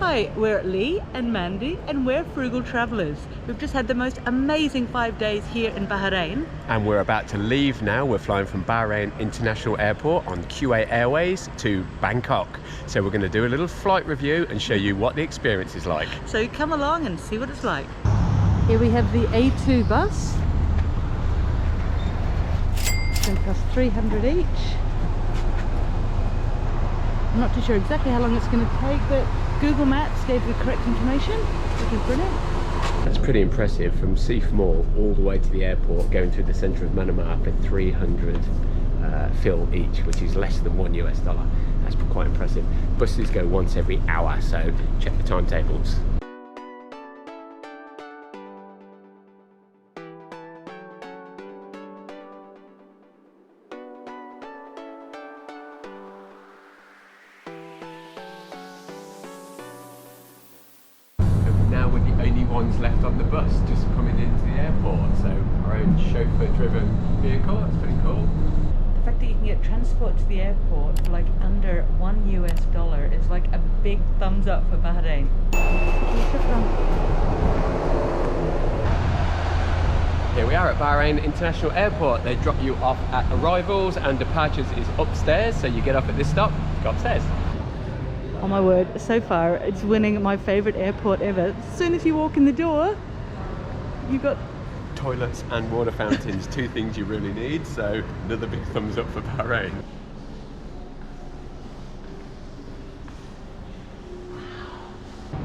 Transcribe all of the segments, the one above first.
Hi, we're Lee and Mandy and we're Frugal Travellers. We've just had the most amazing 5 days here in Bahrain. And we're about to leave now. We're flying from Bahrain International Airport on KUWAIT Airways to Bangkok. So we're going to do a little flight review and show you what the experience is like. So come along and see what it's like. Here we have the A2 bus. It's going to cost 300 each. I'm not too sure exactly how long it's going to take, but Google Maps gave the correct information, which is brilliant. That's pretty impressive. From Seif Mall all the way to the airport, going through the centre of Manama for 300 fil each, which is less than $1. That's quite impressive. Buses go once every hour, so check the timetables. Now we're the only ones left on the bus, just coming into the airport, so our own chauffeur-driven vehicle. That's pretty cool. The fact that you can get transport to the airport for like under $1 is like a big thumbs up for Bahrain. Here we are at Bahrain International Airport. They drop you off at arrivals and departures is upstairs, so you get off at this stop, go upstairs. Oh my word, so far it's winning my favourite airport ever. As soon as you walk in the door, you've got toilets and water fountains, two things you really need, so another big thumbs up for Bahrain.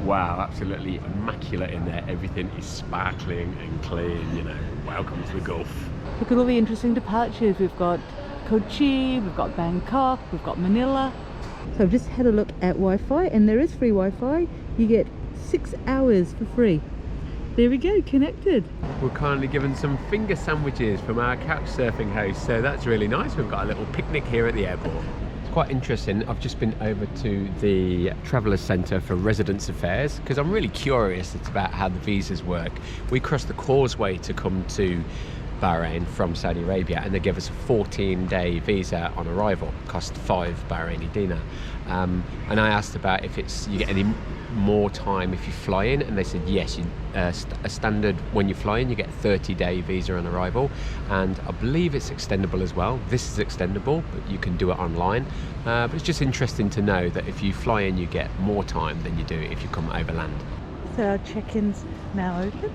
Wow, absolutely immaculate in there. Everything is sparkling and clean, you know. Welcome to the Gulf. Look at all the interesting departures. We've got Kochi, we've got Bangkok, we've got Manila. So I've just had a look at Wi-Fi, and there is free Wi-Fi. You get 6 hours for free. There we go, connected. We're kindly given some finger sandwiches from our couch surfing host, so that's really nice. We've got a little picnic here at the airport. It's quite interesting. I've just been over to the Travellers Centre for Residence Affairs because I'm really curious about how the visas work. We crossed the causeway to come to Bahrain from Saudi Arabia, and they give us a 14-day visa on arrival, cost 5 Bahraini dinar. And I asked about if you get any more time if you fly in, and they said yes, a standard when you fly in you get a 30-day visa on arrival, and I believe it's extendable as well. This is extendable, but you can do it online. But it's just interesting to know that if you fly in you get more time than you do if you come overland. So our check-in's now open.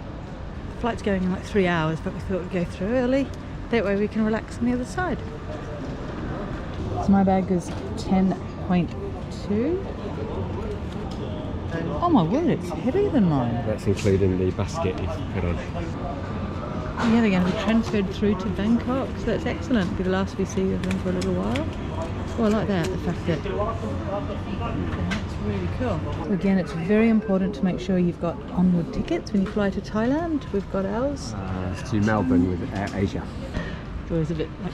Flight's going in like 3 hours, but we thought we'd go through early. That way we can relax on the other side. So my bag is 10.2. Oh my word, it's heavier than mine. That's including the basket you put on. Yeah, they're going to be transferred through to Bangkok, so that's excellent. It'll be the last we see of them for a little while. Oh, I like that, the fact that that's really cool. So again, it's very important to make sure you've got onward tickets when you fly to Thailand. We've got ours. To Melbourne with Air Asia. It's always a bit like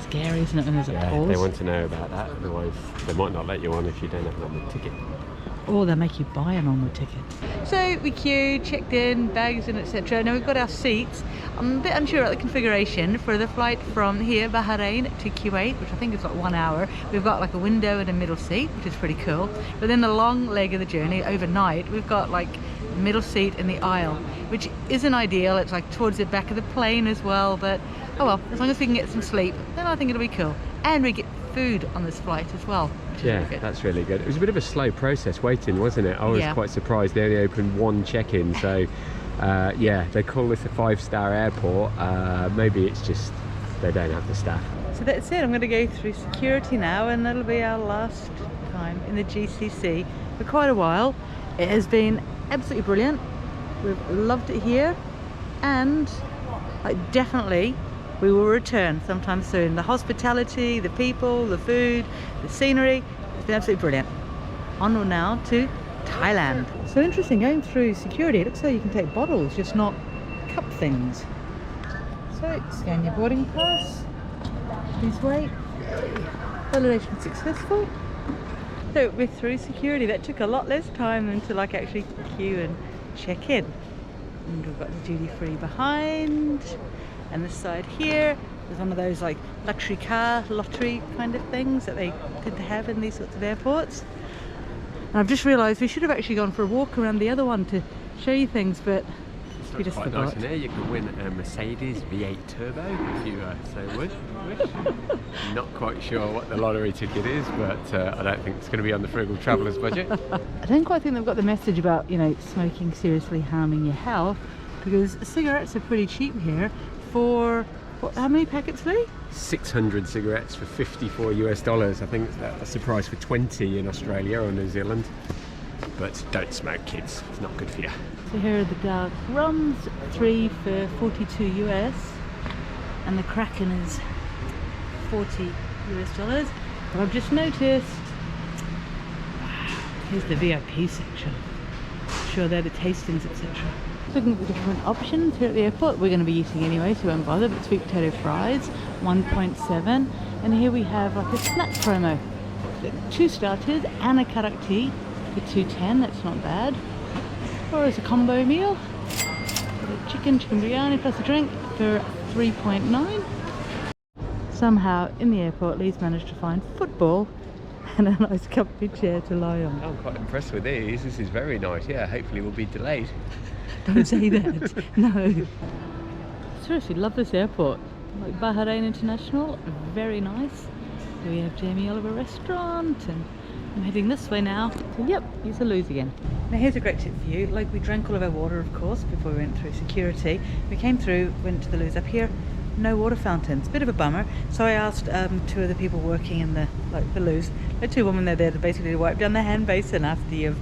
scary, isn't it, when there's a pause? They want to know about that, otherwise they might not let you on if you don't have an onward ticket. Or they'll make you buy an onward ticket. So we queued, checked in, bags and etc. Now we've got our seats. I'm a bit unsure about the configuration for the flight from here, Bahrain, to Kuwait, which I think is like 1 hour. We've got like a window and a middle seat, which is pretty cool. But then the long leg of the journey, overnight, we've got like the middle seat in the aisle, which isn't ideal. It's like towards the back of the plane as well, but oh well, as long as we can get some sleep, then I think it'll be cool. And we get food on this flight as well. Yeah, that's really good. It was a bit of a slow process waiting, wasn't it? I was quite surprised. They only opened one check-in, so yeah, they call this a 5-star airport. Maybe it's just they don't have the staff. So that's it. I'm going to go through security now, and that'll be our last time in the GCC for quite a while. It has been absolutely brilliant. We've loved it here, and definitely we will return sometime soon. The hospitality, the people, the food, the scenery, it's been absolutely brilliant. Onward now to Thailand. So interesting, going through security, it looks like you can take bottles, just not cup things. So scan your boarding pass, please wait. Validation successful. So we're through security. That took a lot less time than to like actually queue and check in. And we've got the duty free behind. And this side here, there's one of those like luxury car lottery kind of things that they tend to have in these sorts of airports. And I've just realised we should have actually gone for a walk around the other one to show you things, but we just quite forgot. nice in there. You can win a Mercedes V8 Turbo if you so wish. Not quite sure what the lottery ticket is, but I don't think it's going to be on the Frugal Travellers budget. I don't quite think they've got the message about, you know, smoking seriously harming your health, because cigarettes are pretty cheap here for, what, how many packets, Lee? 600 cigarettes for $54 US. I think that's the price for 20 in Australia or New Zealand. But don't smoke, kids. It's not good for you. So here are the dark rums, 3 for 42 US, and the Kraken is $40 US. But I've just noticed, here's the VIP section. Sure, they're the tastings, etc. Looking at the different options here at the airport. We're going to be eating anyway, so we won't bother. But sweet potato fries, 1.7, and here we have like a snack promo. 2 starters and a karak tea for $2.10. That's not bad. Or as a combo meal, chicken biryani plus a drink for $3.9. Somehow in the airport, Lee's managed to find football and a nice comfy chair to lie on. I'm quite impressed with these. This is very nice. Yeah, hopefully we'll be delayed. Don't say that. No. Seriously, love this airport. Like Bahrain International, very nice. Here we have Jamie Oliver Restaurant, and I'm heading this way now. So yep, use the loos again. Now here's a great tip for you. Like, we drank all of our water, of course, before we went through security. We came through, went to the loos up here. No water fountains, bit of a bummer. So I asked 2 of the people working in the loos, the 2 women there to basically wipe down the hand basin after you've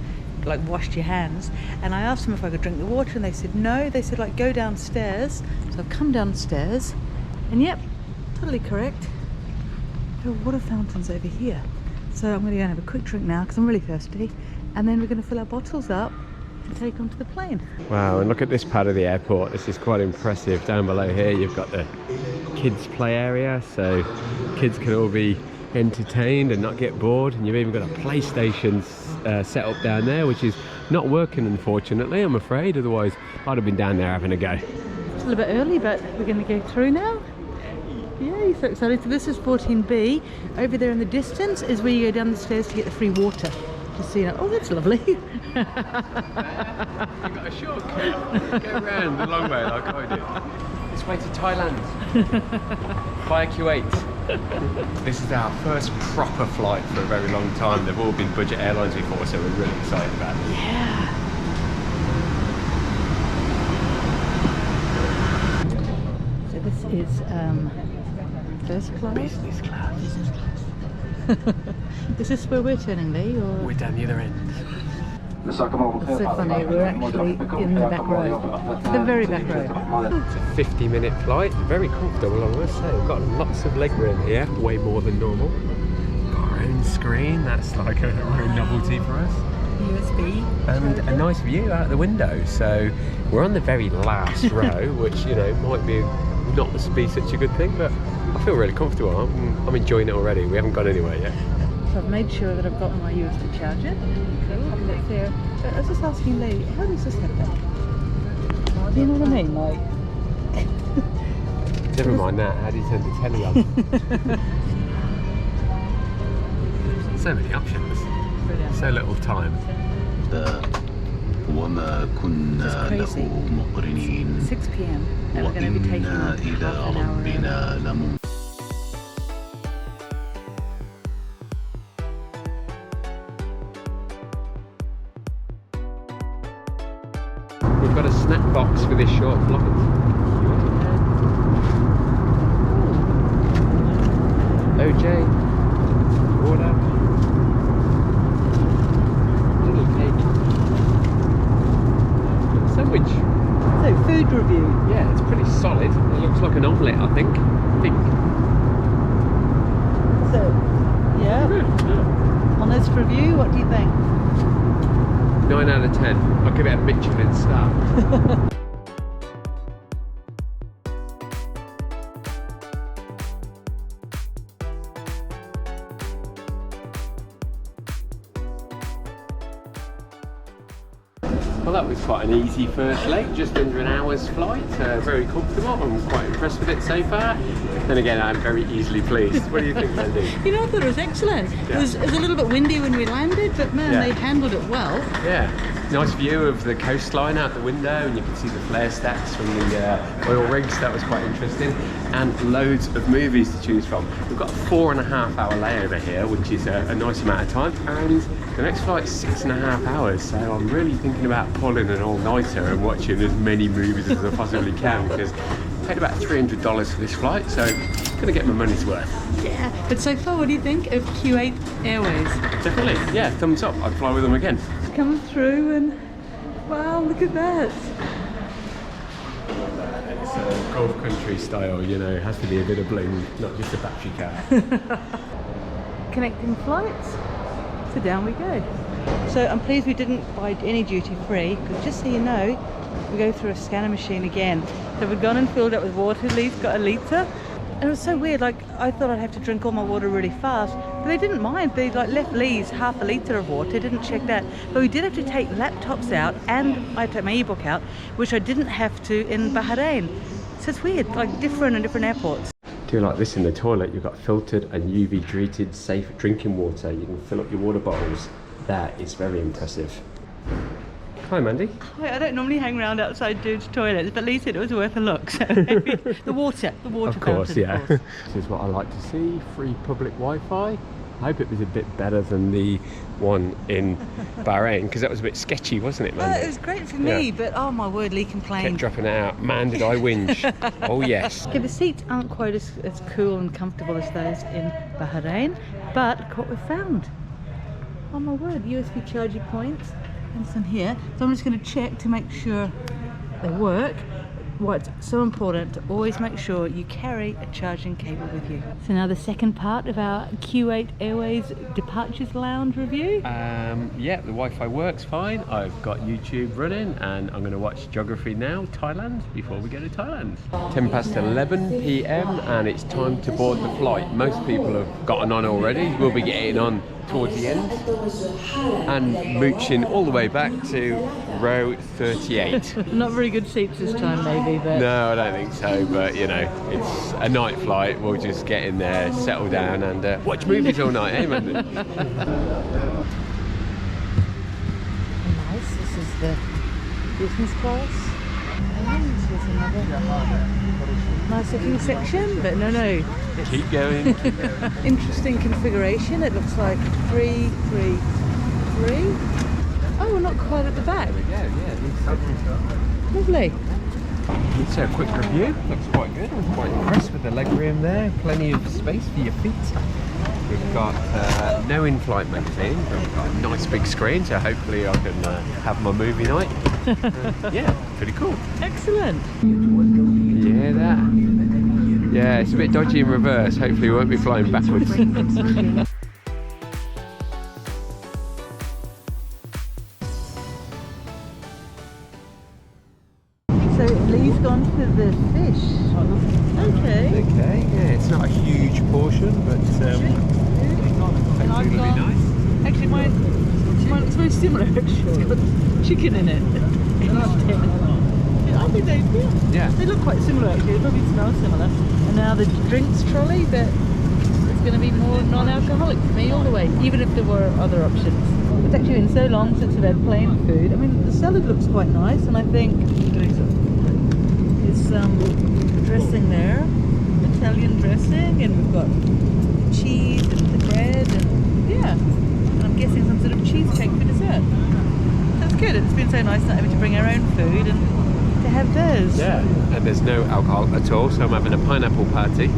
like washed your hands, and I asked them if I could drink the water, and they said no. They said like go downstairs. So I've come downstairs, and yep, totally correct, there are water fountains over here. So I'm going to go and have a quick drink now because I'm really thirsty, and then we're going to fill our bottles up and take them to the plane. Wow, and look at this part of the airport. This is quite impressive. Down below here you've got the kids play area, so kids can all be entertained and not get bored, and you've even got a PlayStation set up down there, which is not working unfortunately, I'm afraid. Otherwise I'd have been down there having a go. It's a little bit early, but we're going to go through now. Yay, so excited. So this is 14B. Over there in the distance is where you go down the stairs to get the free water. Just so you know. Oh, that's lovely. You've got a shortcut. Go around the long way like I did. This way to Thailand via Kuwait. This is our first proper flight for a very long time. They've all been budget airlines before, so we're really excited about it. Yeah. So this is first class? Business class. Business class. Is this where we're turning, Lee? Or? We're down the other end. It's so funny, we're actually in the back row. The very back row. It's a 50-minute flight, very comfortable I must say. We've got lots of leg room here, way more than normal. Got our own screen, that's like a real novelty for us. USB. And a nice view out the window. So we're on the very last row, which, you know, might be not be such a good thing, but I feel really comfortable. I'm enjoying it already. We haven't gone anywhere yet. So I've made sure that I've got my USB charger. Have it there. But I was just asking Lee, how does this happen? Do you know what I mean? Like, never mind that. How do you turn the telly on? So many options. brilliant. So little time. وما كنا له مقرنين 6 p.m. and we're going to be taking وإنا إلى half an hour ربنا لمنقلبون. We've got a snack box for this short flight. OJ, water, little cake, sandwich. So, food review. Yeah, it's pretty solid. It looks like an omelette, I think. So, yeah. Honest review, what do you think? 9 out of 10. I'll give it a Michelin star. Well, that was quite an easy first leg, just under an hour's flight. Very comfortable. I'm quite impressed with it so far. Then again, I'm very easily pleased. What do you think, Mandy? You know, I thought it was excellent. Yeah. It was a little bit windy when we landed, but man, Yeah. they handled it well. Yeah, nice view of the coastline out the window, and you can see the flare stacks from the oil rigs. That was quite interesting, and loads of movies to choose from. We've got a 4.5-hour layover here, which is a nice amount of time, and the next flight's 6.5 hours. So I'm really thinking about pulling an all-nighter and watching as many movies as I possibly can, because I paid about $300 for this flight, so I'm gonna get my money's worth. Yeah, but so far, what do you think of Kuwait Airways? Definitely, yeah, thumbs up. I'd fly with them again. It's come through and wow, look at that. It's Gulf country style, you know, it has to be a bit of bling, not just a battery car. Connecting flights, so down we go. So I'm pleased we didn't buy any duty free, because just so you know, we go through a scanner machine again. So we've gone and filled up with water. Lee's got a litre. And it was so weird, like I thought I'd have to drink all my water really fast, but they didn't mind. They like left Lee's half a litre of water, didn't check that. But we did have to take laptops out, and I took my ebook out, which I didn't have to in Bahrain. So it's weird, like different in different airports. Do like this in the toilet, you've got filtered and UV treated safe drinking water. You can fill up your water bottles. That is very impressive. Hi Mandy. I don't normally hang around outside dudes' toilets, but Lee said it was worth a look. So maybe the water Of course, fountain, yeah. of course. This is what I like to see, free public Wi-Fi. I hope it was a bit better than the one in Bahrain, because that was a bit sketchy, wasn't it, Mandy? It was great for me, Yeah. but oh my word, Lee Kept complained. dropping it out. Man, did I whinge. Oh yes. Okay, the seats aren't quite as cool and comfortable as those in Bahrain, but look what we found. Oh my word, USB charging points and some here. So I'm just going to check to make sure they work. What's so important to always make sure you carry a charging cable with you. So now the second part of our Kuwait Airways Departures Lounge review. Yeah, the Wi-Fi works fine. I've got YouTube running, and I'm going to watch geography now, Thailand, before we go to Thailand. 10 past 11 p.m. and it's time to board the flight. Most people have gotten on already. We'll be getting on towards the end and mooching all the way back to row 38. Not very good seats this time, maybe, but No, I don't think so, but you know, it's a night flight. We'll just get in there, settle down, and watch movies all night, eh, Mandy? nice. This is the business class. And here's another nice looking section, but no. Keep going. Interesting configuration. It looks like 3, 3, 3. Oh, we're not quite at the back. Lovely. So a quick review, looks quite good. I'm quite impressed with the legroom there. Plenty of space for your feet. We've got no in-flight magazine, but we've got a nice big screen, so hopefully I can have my movie night. Yeah, pretty cool. Excellent. Yeah, that. Yeah, it's a bit dodgy in reverse. Hopefully we won't be flying backwards. So Lee's gone for the fish. Okay. Okay, yeah, it's not a huge portion, but hopefully it'll be nice. Actually, mine it's very similar. Actually, it's got chicken in it. I think they look quite similar actually. They probably smell similar. And now the drinks trolley, but it's going to be more non-alcoholic for me all the way, even if there were other options. It's actually been so long since we've had plain food. I mean, the salad looks quite nice, and I think it's dressing there, Italian dressing, and we've got cheese and the bread, and yeah, and I'm guessing some sort of cheesecake for dessert. That's good. It's been so nice not having to bring our own food and to have theirs. Yeah, and there's no alcohol at all, so I'm having a pineapple party.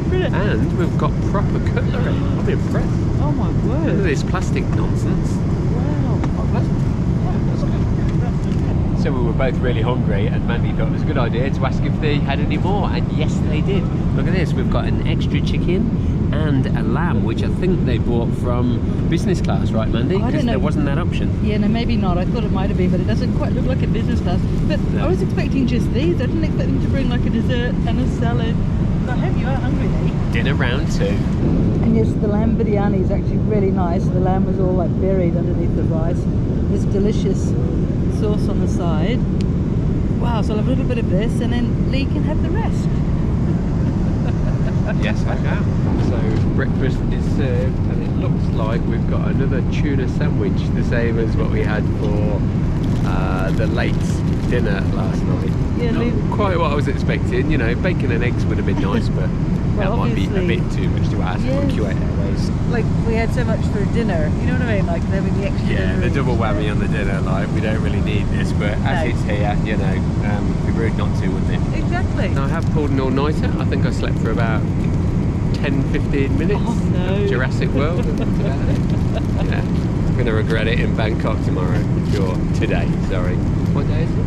Brilliant. And we've got proper cutlery. I'm impressed. Oh my None of word. this plastic nonsense. Wow. Oh, pleasant. Yeah, that's good. So we were both really hungry, and Mandy thought it was a good idea to ask if they had any more, and yes they did. Look at this, we've got an extra chicken and a lamb, which I think they bought from business class, right Mandy? I don't Because know. there wasn't that option. Yeah, no, maybe not. I thought it might have been, but it doesn't quite look like a business class. But No. I was expecting just these. I didn't expect them to bring like a dessert and a salad. But I hope you are hungry, Lee. Dinner round 2. And yes, the lamb biryani is actually really nice. The lamb was all like buried underneath the rice. There's this delicious sauce on the side. Wow, so I'll have a little bit of this and then Lee can have the rest. Yes, I can. So breakfast is served and it looks like we've got another tuna sandwich, the same as what we had for the late dinner last night. Yeah, Not quite what I was expecting, you know, bacon and eggs would have been nice, but Well, that might be a obviously. bit too much to ask from Yes. Kuwait Airways. Like, we had so much for dinner, you know what I mean? Like, having the extra Yeah, dinner the double each whammy day. on the dinner, like we don't really need this, but as No. it's here, you know, it'd be rude not to, wouldn't it? Exactly. Now I have pulled an all-nighter. I think I slept for about 10-15 minutes. Oh, no. Jurassic World. Yeah, I'm going to regret it in Bangkok tomorrow. Sure, today, sorry. What day is it?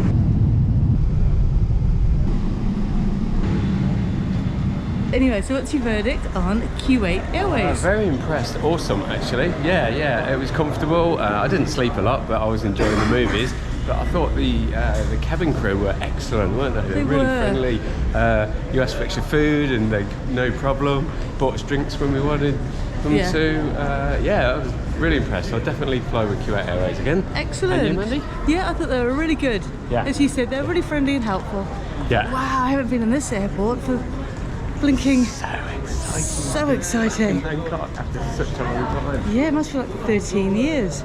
Anyway, so what's your verdict on Kuwait Airways? Very impressed. Awesome, actually. Yeah, it was comfortable. I didn't sleep a lot, but I was enjoying the movies. But I thought the cabin crew were excellent, weren't they? They were really were. friendly. You asked for extra food and they no problem. Bought us drinks when we wanted them Yeah. to. Yeah, I was really impressed. I'll definitely fly with Kuwait Airways again. Excellent. And you, Mandy? Yeah, I thought they were really good. Yeah. As you said, they're really friendly and helpful. Yeah. Wow, I haven't been in this airport for blinking. So exciting. So exciting. In Bangkok after such a long time. Yeah, it must be like 13 years. So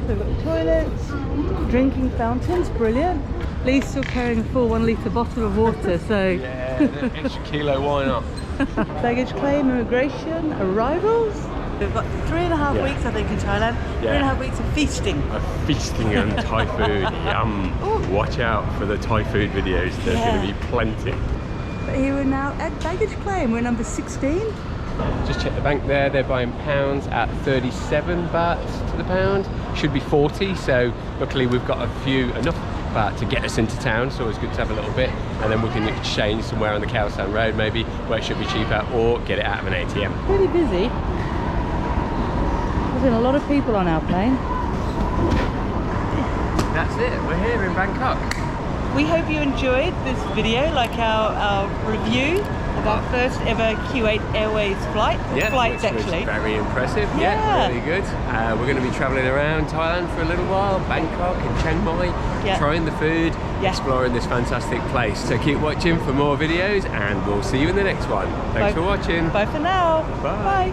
we've got toilets, drinking fountains, brilliant. Lee's still carrying a full 1 litre bottle of water, so. Yeah, an extra kilo, why not? Baggage claim, immigration, arrivals. We've got 3.5 Yeah. weeks, I think, in Thailand. Yeah. 3.5 weeks of feasting. Feasting on Thai food, yum. Ooh. Watch out for the Thai food videos, there's Yeah. going to be plenty. But here we're now at baggage claim. We're number 16. Just check the bank there, they're buying pounds at 37 baht to the pound. Should be 40, so luckily we've got enough baht to get us into town, so it's good to have a little bit, and then we can exchange somewhere on the Khao Road maybe, where it should be cheaper, or get it out of an ATM. Pretty busy. There's been a lot of people on our plane. That's it, we're here in Bangkok. We hope you enjoyed this video, like our review of our first ever Kuwait Airways flight. Flights, which was actually. very impressive. Yeah. Really good. We're going to be travelling around Thailand for a little while, Bangkok and Chiang Mai, Yeah. trying the food, Yeah. exploring this fantastic place. So keep watching for more videos, and we'll see you in the next one. Thanks Bye. for watching. Bye for now. Bye. Bye.